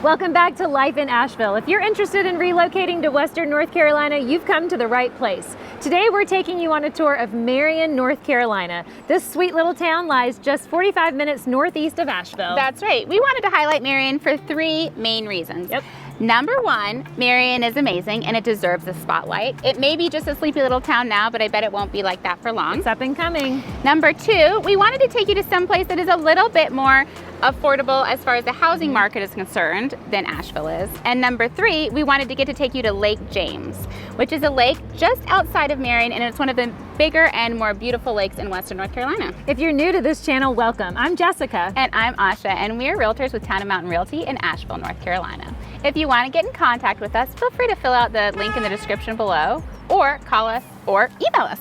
Welcome back to Life in Asheville. If you're interested in relocating to Western North Carolina, you've come to the right place. Today we're taking you on a tour of Marion, North Carolina. This sweet little town lies just 45 minutes northeast of Asheville. That's right. We wanted to highlight Marion for three main reasons. Yep. Number one, Marion is amazing and it deserves a spotlight. It may be just a sleepy little town now, but I bet it won't be like that for long. It's up and coming. Number two, we wanted to take you to some place that is a little bit more affordable as far as the housing market is concerned than Asheville is. And number three, we wanted to get to take you to Lake James, which is a lake just outside of Marion, and it's one of the bigger and more beautiful lakes in Western North Carolina. If you're new to this channel, welcome. I'm Jessica. And I'm Asha, and we're realtors with Town and Mountain Realty in Asheville, North Carolina. If you want to get in contact with us, feel free to fill out the link in the description below, or call us or email us.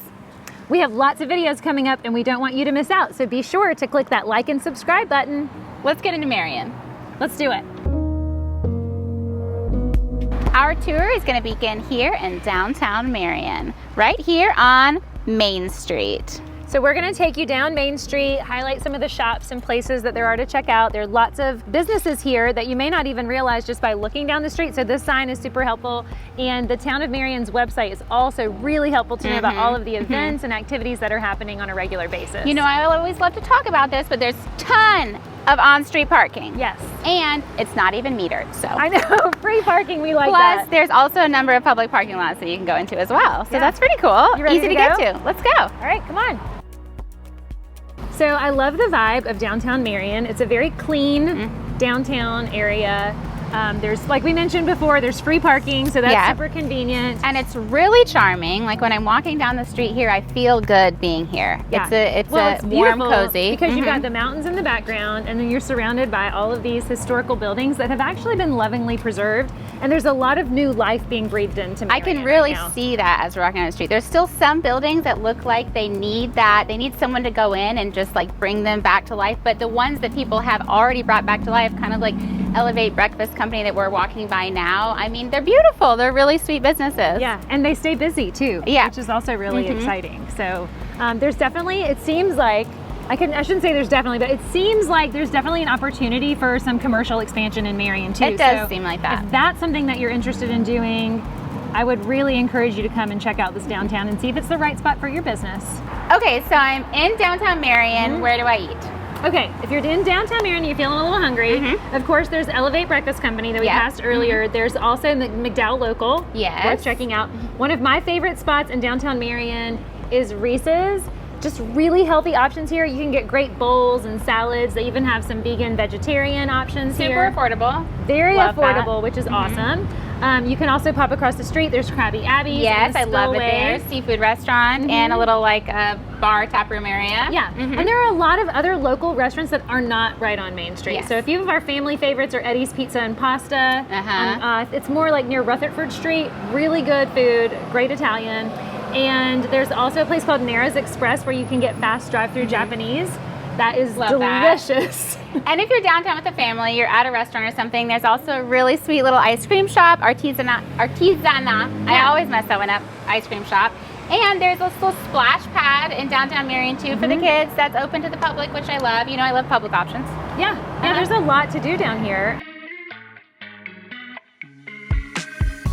We have lots of videos coming up and we don't want you to miss out, so be sure to click that like and subscribe button. Let's get into Marion. Let's do it. Our tour is going to begin here in downtown Marion, right here on Main Street. So we're going to take you down Main Street, highlight some of the shops and places that there are to check out. There are lots of businesses here that you may not even realize just by looking down the street. So this sign is super helpful. And the Town of Marion's website is also really helpful to know about all of the events and activities that are happening on a regular basis. You know, I always love to talk about this, but there's a ton of on-street parking. Yes. And it's not even metered, so. I know, free parking, we like Plus, that. there's also a number of public parking lots that you can go into as well. So that's pretty cool. You ready Easy to to go? get to. Let's go. All right, come on. So I love the vibe of downtown Marion. It's a very clean downtown area. There's, like we mentioned before, there's free parking, so that's super convenient. And it's really charming. Like when I'm walking down the street here, I feel good being here. Yeah. It's warm, cozy. Because you've got the mountains in the background, and then you're surrounded by all of these historical buildings that have actually been lovingly preserved. And there's a lot of new life being breathed into Marion. I can really see that as we're walking down the street. There's still some buildings that look like they need that. They need someone to go in and just like bring them back to life. But the ones that people have already brought back to life, kind of like Elevate Breakfast Company that we're walking by now, I mean, they're beautiful. They're really sweet businesses. Yeah, and they stay busy too, which is also really exciting. So there's definitely, it seems like, I shouldn't say there's definitely, but it seems like there's definitely an opportunity for some commercial expansion in Marion too. It does seem like that. If that's something that you're interested in doing, I would really encourage you to come and check out this downtown and see if it's the right spot for your business. Okay, so I'm in downtown Marion. Where do I eat? Okay, if you're in downtown Marion and you're feeling a little hungry, of course there's Elevate Breakfast Company that we passed earlier. There's also McDowell Local, worth checking out. One of my favorite spots in downtown Marion is Reese's. Just really healthy options here. You can get great bowls and salads. They even have some vegan, vegetarian options here. Super affordable. Very affordable, which is awesome. You can also pop across the street. There's Krabby Abby's. Yes, I love it there. Seafood restaurant and a little like bar tap room area. Yeah, and there are a lot of other local restaurants that are not right on Main Street. So a few of our family favorites are Eddie's Pizza and Pasta. It's more like near Rutherford Street. Really good food, great Italian. And there's also a place called Nara's Express where you can get fast drive-through Japanese. That is delicious. And if you're downtown with a family, you're at a restaurant or something, there's also a really sweet little ice cream shop, Artisana. I always mess that one up, ice cream shop. And there's a little splash pad in downtown Marion too for the kids that's open to the public, which I love. You know, I love public options. Yeah, there's a lot to do down here.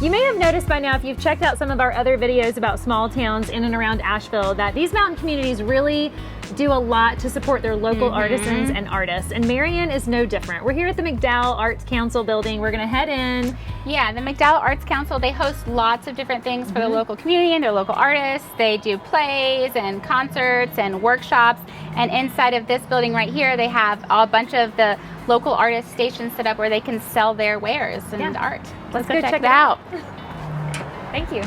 You may have noticed by now, if you've checked out some of our other videos about small towns in and around Asheville, that these mountain communities really do a lot to support their local artisans and artists. And Marion is no different. We're here at the McDowell Arts Council building. We're gonna head in. Yeah, the McDowell Arts Council, they host lots of different things for the local community and their local artists. They do plays and concerts and workshops. And inside of this building right here, they have a bunch of the local artist stations set up where they can sell their wares and art. Let's go check it out. Thank you.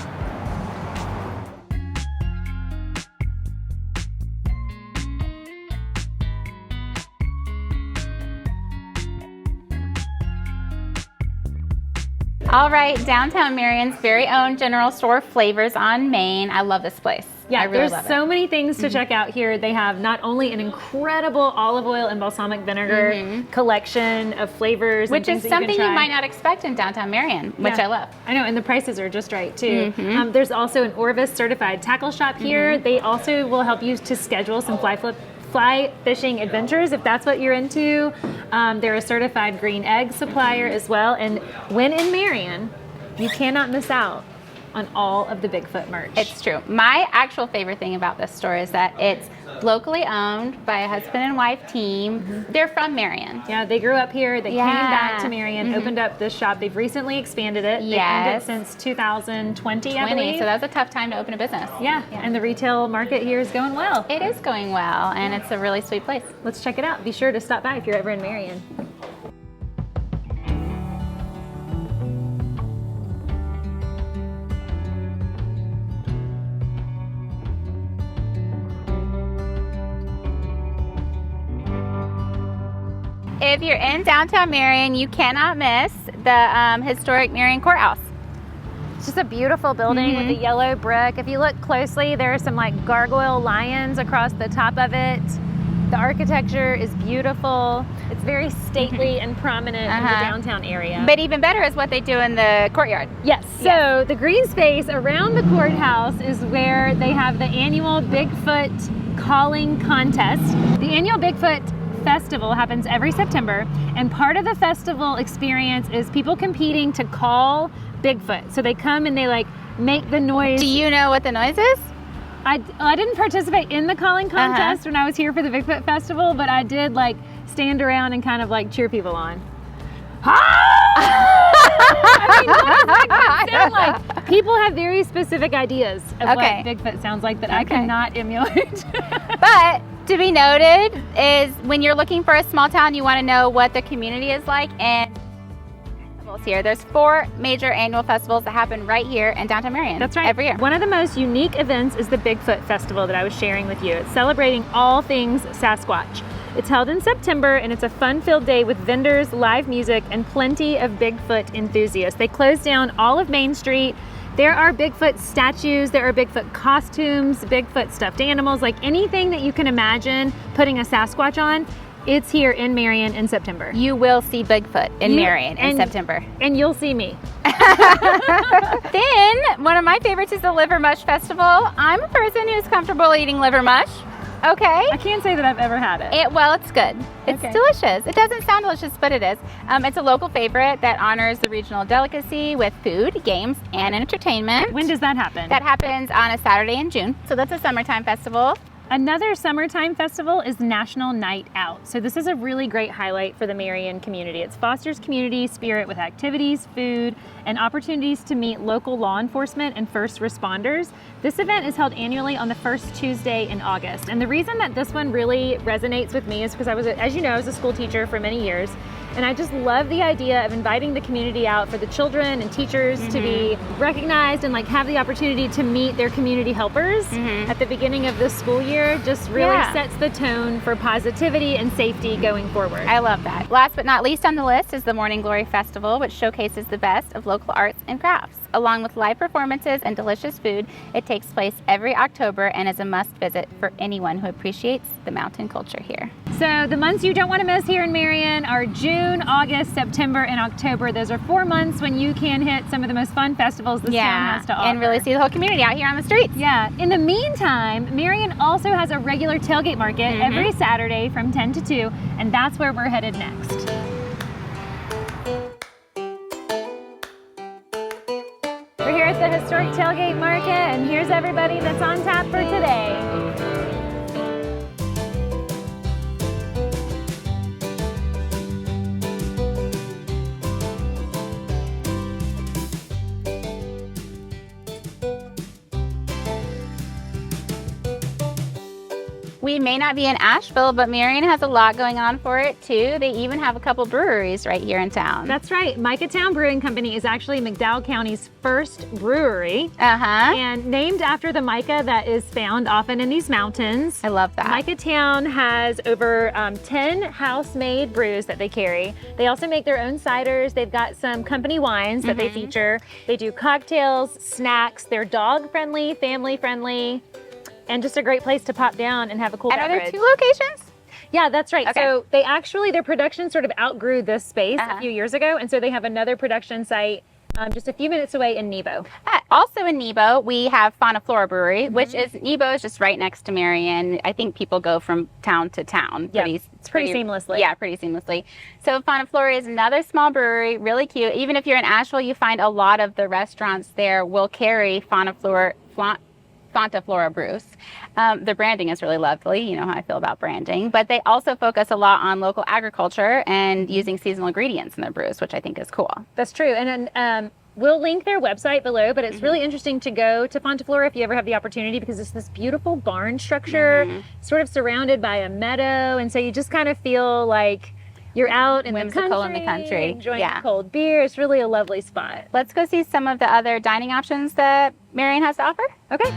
All right, downtown Marion's very own general store, Flavors on Main. I love this place. Yeah, I really love there's it. so many things to check out here. They have not only an incredible olive oil and balsamic vinegar collection of flavors, which is something you might not expect in downtown Marion, which I love. I know, and the prices are just right too. There's also an Orvis certified tackle shop here. They also will help you to schedule some fly fly fishing adventures if that's what you're into. They're a certified green egg supplier as well. And when in Marion, you cannot miss out on all of the Bigfoot merch. It's true. My actual favorite thing about this store is that it's locally owned by a husband and wife team. They're from Marion. Yeah, they grew up here. They came back to Marion, opened up this shop. They've recently expanded it. They've owned it since 2020, I believe. So that was a tough time to open a business. Yeah, and the retail market here is going well. It is going well, and it's a really sweet place. Let's check it out. Be sure to stop by if you're ever in Marion. If you're in downtown Marion, you cannot miss the historic Marion Courthouse. It's just a beautiful building with the yellow brick. If you look closely, there are some like gargoyle lions across the top of it. The architecture is beautiful. It's very stately and prominent in the downtown area. But even better is what they do in the courtyard. Yes, so the green space around the courthouse is where they have the annual Bigfoot calling contest. The annual Bigfoot Festival happens every September, and part of the festival experience is people competing to call Bigfoot. So they come and they like make the noise. Do you know what the noise is? I didn't participate in the calling contest when I was here for the Bigfoot Festival, but I did like stand around and kind of like cheer people on. I mean, what does Bigfoot sound like? People have very specific ideas of what Bigfoot sounds like that I cannot emulate. But to be noted is when you're looking for a small town, you want to know what the community is like, and festivals here. There's 4 major annual festivals that happen right here in downtown Marion. That's right. Every year. One of the most unique events is the Bigfoot Festival that I was sharing with you. It's celebrating all things Sasquatch. It's held in September, and it's a fun-filled day with vendors, live music, and plenty of Bigfoot enthusiasts. They close down all of Main Street. There are Bigfoot statues, there are Bigfoot costumes, Bigfoot stuffed animals, like anything that you can imagine putting a Sasquatch on, it's here in Marion in September. You will see Bigfoot in Marion in September. And you'll see me. Then, one of my favorites is the Livermush Festival. I'm a person who's comfortable eating livermush. Okay. I can't say that I've ever had it. Well, it's good. It's delicious. It doesn't sound delicious, but it is. It's a local favorite that honors the regional delicacy with food, games, and entertainment. When does that happen? That happens on a Saturday in June. So that's a summertime festival. Another summertime festival is National Night Out. So this is a really great highlight for the Marion community. It fosters community spirit with activities, food, and opportunities to meet local law enforcement and first responders. This event is held annually on the first Tuesday in August. And the reason that this one really resonates with me is because I was, as you know, I was a school teacher for many years. And I just love the idea of inviting the community out for the children and teachers to be recognized and like have the opportunity to meet their community helpers at the beginning of the school year. Just really sets the tone for positivity and safety going forward. I love that. Last but not least on the list is the Morning Glory Festival, which showcases the best of local arts and crafts. Along with live performances and delicious food, it takes place every October and is a must visit for anyone who appreciates the mountain culture here. So the months you don't want to miss here in Marion are June, August, September, and October. Those are 4 months when you can hit some of the most fun festivals this town has to offer. And really see the whole community out here on the streets. Yeah. In the meantime, Marion also has a regular tailgate market every Saturday from 10 to 2, and that's where we're headed next. We're here at the historic tailgate market, and here's everybody that's on tap for today. We may not be in Asheville, but Marion has a lot going on for it too. They even have a couple breweries right here in town. That's right. Micahtown Brewing Company is actually McDowell County's first brewery. And named after the mica that is found often in these mountains. I love that. Micahtown has over 10 house-made brews that they carry. They also make their own ciders. They've got some company wines that they feature. They do cocktails, snacks. They're dog-friendly, family-friendly. And just a great place to pop down and have a cool beverage. And are there 2 locations? Yeah, that's right. Okay. So they actually, their production sort of outgrew this space a few years ago. And so they have another production site just a few minutes away in Nebo. Also in Nebo, we have Fauna Flora Brewery, which is, Nebo is just right next to Marion. I think people go from town to town. It's pretty seamlessly. Yeah, pretty seamlessly. So Fauna Flora is another small brewery, really cute. Even if you're in Asheville, you find a lot of the restaurants there will carry Fauna Flora brews. The branding is really lovely. You know how I feel about branding. But they also focus a lot on local agriculture and using seasonal ingredients in their brews, which I think is cool. That's true. And then we'll link their website below, but it's really interesting to go to Fontaflora if you ever have the opportunity, because it's this beautiful barn structure, sort of surrounded by a meadow. And so you just kind of feel like you're out in the country, enjoying a cold beer. It's really a lovely spot. Let's go see some of the other dining options that Marion has to offer. Okay.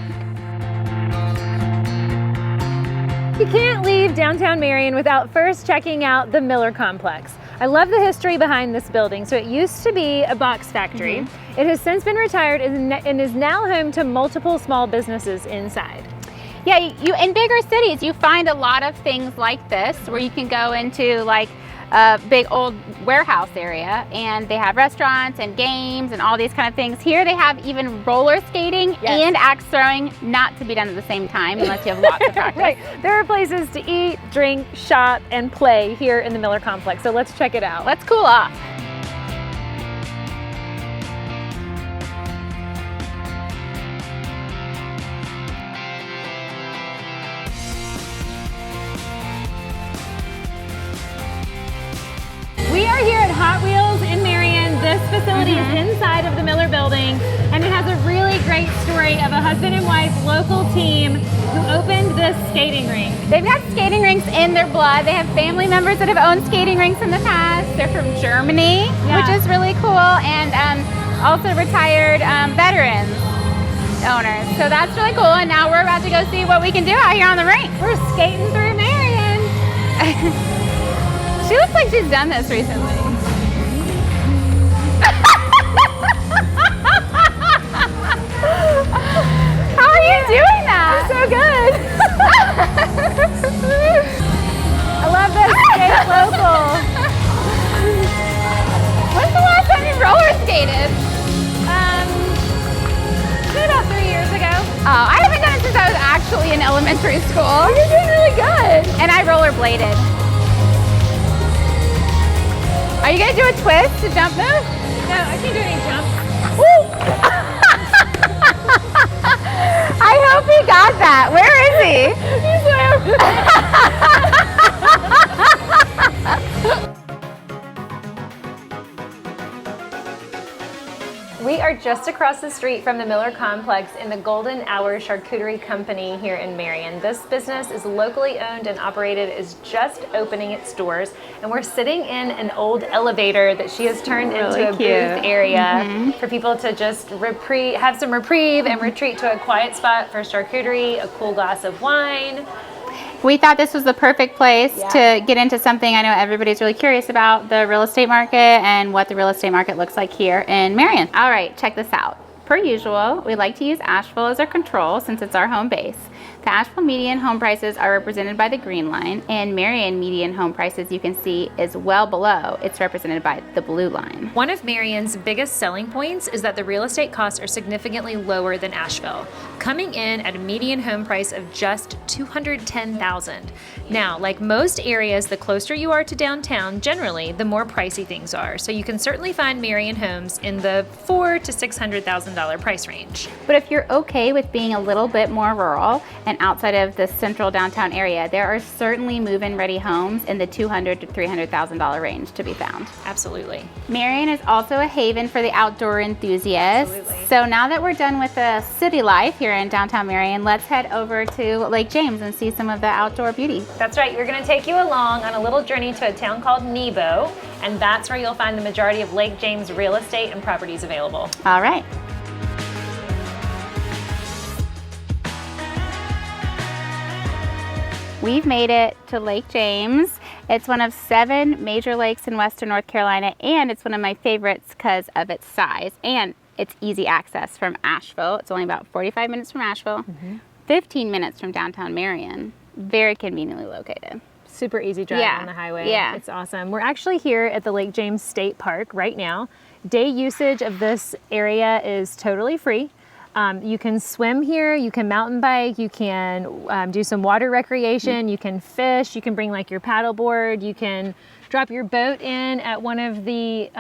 You can't leave downtown Marion without first checking out the Miller Complex. I love the history behind this building. So it used to be a box factory. It has since been retired and is now home to multiple small businesses inside. Yeah, you in bigger cities, you find a lot of things like this where you can go into like a big old warehouse area and they have restaurants and games and all these kind of things. Here they have even roller skating and axe throwing, not to be done at the same time unless you have lots of practice. Right. There are places to eat, drink, shop, and play here in the Miller Complex. So let's check it out. Let's cool off. We are here at Hot Wheels in Marion. This facility is inside of the Miller building, and it has a really great story of a husband and wife local team who opened this skating rink. They've got skating rinks in their blood. They have family members that have owned skating rinks in the past. They're from Germany, which is really cool, and also retired veterans owners. So that's really cool, and now we're about to go see what we can do out here on the rink. We're skating through Marion. She looks like she's done this recently. How are you doing that? So good. I love this skate local. When's the last time you roller skated? About 3 years ago. Oh, I haven't done it since I was actually in elementary school. Oh, you're doing really good. And I rollerbladed. Are you gonna do a twist, a jump move? No, I can't do any jumps. Woo! I hope he got that. Where is he? He's there. We are just across the street from the Miller Complex in the Golden Hour Charcuterie Company here in Marion. This business is locally owned and operated, is just opening its doors, and we're sitting in an old elevator that she has turned into a booth area for people to just have some reprieve and retreat to a quiet spot for charcuterie, a cool glass of wine. We thought this was the perfect place to get into something I know everybody's really curious about, the real estate market and what the real estate market looks like here in Marion. All right, check this out. Per usual, we like to use Asheville as our control since it's our home base. The Asheville median home prices are represented by the green line, and Marion median home prices, you can see, is well below. It's represented by the blue line. One of Marion's biggest selling points is that the real estate costs are significantly lower than Asheville, coming in at a median home price of just $210,000. Now, like most areas, the closer you are to downtown, generally, the more pricey things are. So you can certainly find Marion homes in the $400,000 to $600,000 price range. But if you're okay with being a little bit more rural and outside of the central downtown area, there are certainly move-in ready homes in the $200,000 to $300,000 range to be found. Absolutely. Marion is also a haven for the outdoor enthusiasts. Absolutely. So now that we're done with the city life here in downtown Marion, let's head over to Lake James and see some of the outdoor beauty. That's right. We're going to take you along on a little journey to a town called Nebo, and that's where you'll find the majority of Lake James real estate and properties available. All right. We've made it to Lake James. It's one of 7 major lakes in western North Carolina, and it's one of my favorites because of its size and its easy access from Asheville. It's only about 45 minutes from Asheville, 15 minutes from downtown Marion. Very conveniently located. Super easy drive on the highway. Yeah. It's awesome. We're actually here at the Lake James State Park right now. Day usage of this area is totally free. You can swim here, you can mountain bike, you can do some water recreation, you can fish, you can bring like your paddleboard, you can drop your boat in at one of the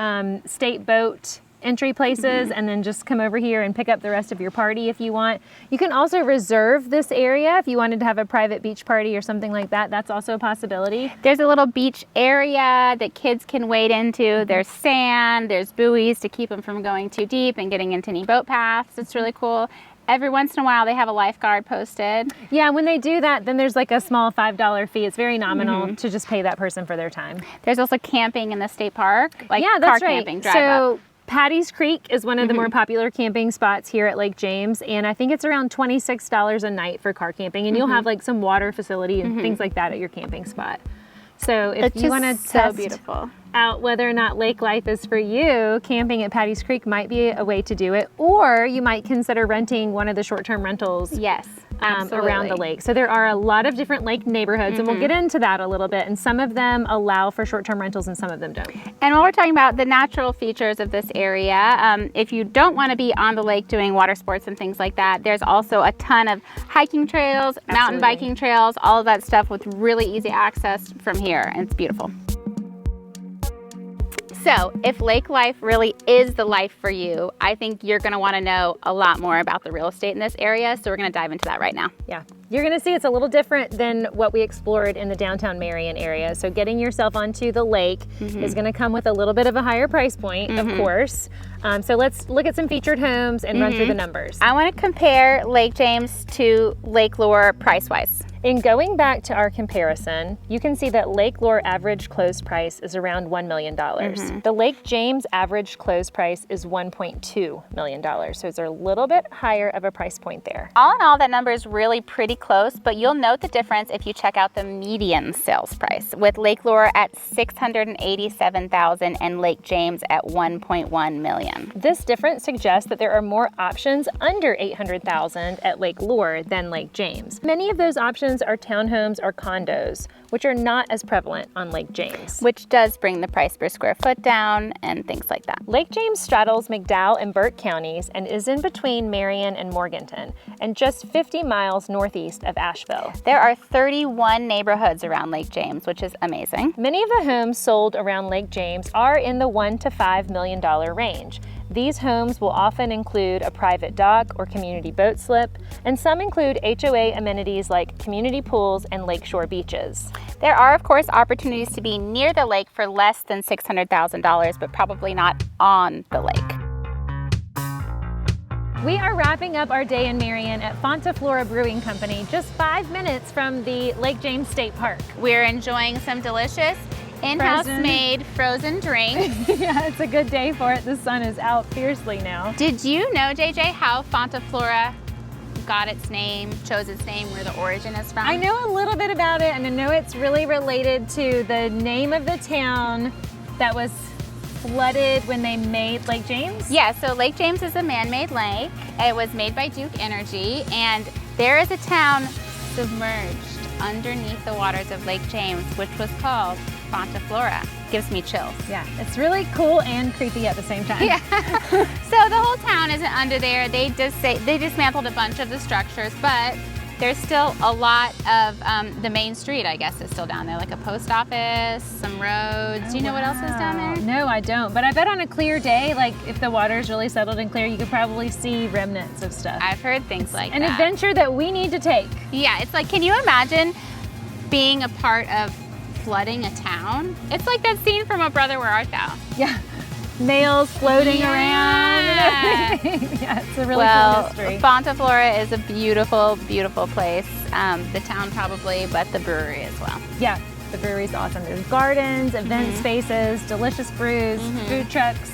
state boat entry places and then just come over here and pick up the rest of your party if you want. You can also reserve this area if you wanted to have a private beach party or something like that. That's also a possibility. There's a little beach area that kids can wade into. There's sand, there's buoys to keep them from going too deep and getting into any boat paths. It's really cool. Every once in a while they have a lifeguard posted. Yeah, when they do that, then there's like a small $5 fee. It's very nominal to just pay that person for their time. There's also camping in the state park, like yeah, that's car right. camping, drive up. Patty's Creek is one of the more popular camping spots here at Lake James, and I think it's around $26 a night for car camping, and you'll have like some water facility and things like that at your camping spot. So if you want to test out whether or not lake life is for you, camping at Patty's Creek might be a way to do it, or you might consider renting one of the short-term rentals. Yes. Around the lake. So there are a lot of different lake neighborhoods, and we'll get into that a little bit, and some of them allow for short-term rentals and some of them don't. And while we're talking about the natural features of this area, if you don't want to be on the lake doing water sports and things like that, there's also a ton of hiking trails, mountain biking trails, all of that stuff with really easy access from here, and it's beautiful. So if lake life really is the life for you, I think you're going to want to know a lot more about the real estate in this area. So we're going to dive into that right now. Yeah, you're going to see it's a little different than what we explored in the downtown Marion area. So getting yourself onto the lake is going to come with a little bit of a higher price point, of course. So let's look at some featured homes and run through the numbers. I want to compare Lake James to Lake Lure price-wise. In going back to our comparison, you can see that Lake Lure average close price is around $1 million. The Lake James average close price is $1.2 million. So it's a little bit higher of a price point there. All in all, that number is really pretty close, but you'll note the difference if you check out the median sales price, with Lake Lure at $687,000 and Lake James at $1.1 million. This difference suggests that there are more options under $800,000 at Lake Lure than Lake James. Many of those options are townhomes or condos, which are not as prevalent on Lake James. Which does bring the price per square foot down and things like that. Lake James straddles McDowell and Burke counties and is in between Marion and Morganton, and just 50 miles northeast of Asheville. There are 31 neighborhoods around Lake James, which is amazing. Many of the homes sold around Lake James are in the $1 to $5 million range. These homes will often include a private dock or community boat slip, and some include HOA amenities like community pools and lakeshore beaches. There are, of course, opportunities to be near the lake for less than $600,000, but probably not on the lake. We are wrapping up our day in Marion at Fonta Flora Brewing Company, just 5 minutes from the Lake James State Park. We're enjoying some delicious in-house made frozen drinks. Yeah, it's a good day for it. The sun is out fiercely now. Did you know, JJ, how Fonta Flora got its name, chose its name, where the origin is from? I know a little bit about it, and I know it's really related to the name of the town that was flooded when they made Lake James? Yeah, so Lake James is a man-made lake. It was made by Duke Energy, and there is a town submerged underneath the waters of Lake James, which was called Fonta Flora. Gives me chills. Yeah, it's really cool and creepy at the same time. Yeah. So the whole town isn't under there. They dismantled a bunch of the structures, but there's still a lot of the main street, I guess, is still down there, like a post office, some roads. Do you know what else is down there? No, I don't. But I bet on a clear day, like if the water's really settled and clear, you could probably see remnants of stuff. I've heard things like that. An adventure that we need to take. Yeah, it's like, can you imagine being a part of flooding a town? It's like that scene from A Brother, Where Art Thou? Yeah. Nails floating around and everything. Yeah, it's a really cool history. Fonta Flora is a beautiful, beautiful place. The town probably, but the brewery as well. Yeah, the brewery's awesome. There's gardens, event spaces, delicious brews, food trucks.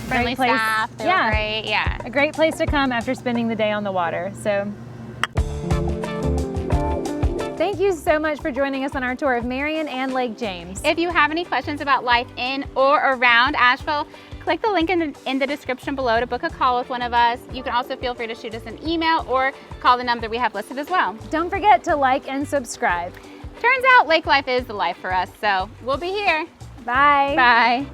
Friendly staff, they were great, yeah. A great place to come after spending the day on the water, so. Thank you so much for joining us on our tour of Marion and Lake James. If you have any questions about life in or around Asheville, click the link in the description below to book a call with one of us. You can also feel free to shoot us an email or call the number we have listed as well. Don't forget to like and subscribe. Turns out lake life is the life for us, so we'll be here. Bye. Bye.